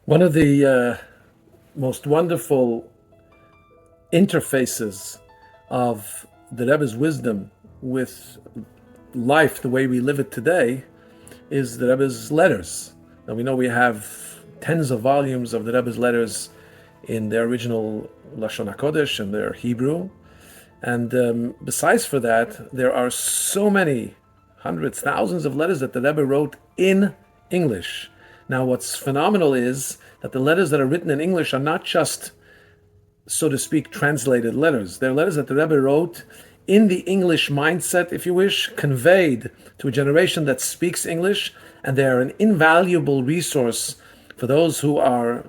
One of the most wonderful interfaces of the Rebbe's wisdom with life, the way we live it today, is the Rebbe's letters. Now we know we have tens of volumes of the Rebbe's letters in their original Lashon HaKodesh and their Hebrew. And besides for that, there are so many, hundreds, thousands of letters that the Rebbe wrote in English. Now what's phenomenal is that the letters that are written in English are not just, so to speak, translated letters. They're letters that the Rebbe wrote in the English mindset, if you wish, conveyed to a generation that speaks English, and they're an invaluable resource for those who are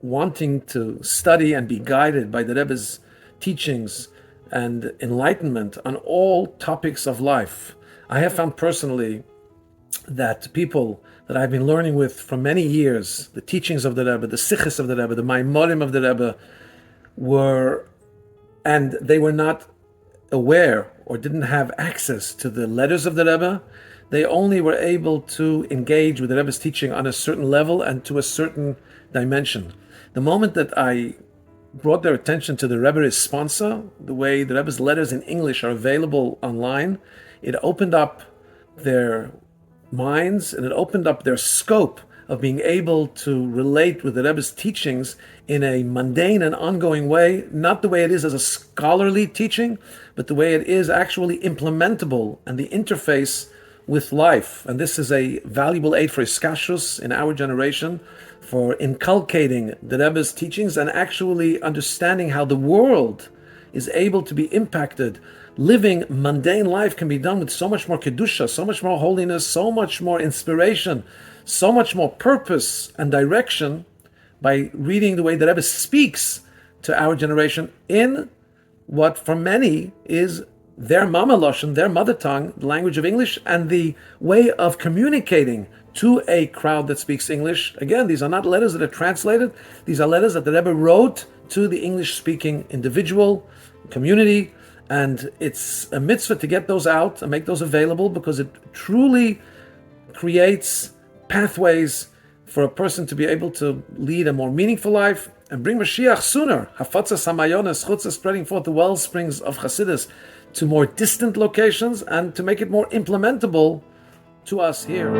wanting to study and be guided by the Rebbe's teachings and enlightenment on all topics of life. I have found personally that people that I've been learning with for many years, the teachings of the Rebbe, the sichos of the Rebbe, the maimorim of the Rebbe, they were not aware or didn't have access to the letters of the Rebbe. They only were able to engage with the Rebbe's teaching on a certain level and to a certain dimension. The moment that I brought their attention to the Rebbe Responsa, the way the Rebbe's letters in English are available online, it opened up their minds and it opened up their scope of being able to relate with the Rebbe's teachings in a mundane and ongoing way, not the way it is as a scholarly teaching, but the way it is actually implementable and the interface with life. And this is a valuable aid for iskashrus in our generation, for inculcating the Rebbe's teachings and actually understanding how the world is able to be impacted. Living mundane life can be done with so much more kedusha, so much more holiness, so much more inspiration, so much more purpose and direction by reading the way the Rebbe speaks to our generation in what for many is their mama lashon, their mother tongue, the language of English, and the way of communicating to a crowd that speaks English. Again, these are not letters that are translated. These are letters that the Rebbe wrote to the English-speaking individual, community, and it's a mitzvah to get those out and make those available because it truly creates pathways for a person to be able to lead a more meaningful life and bring Mashiach sooner. Hafatzas hamayones, chutzah, spreading forth the well springs of Chassidus to more distant locations and to make it more implementable to us here.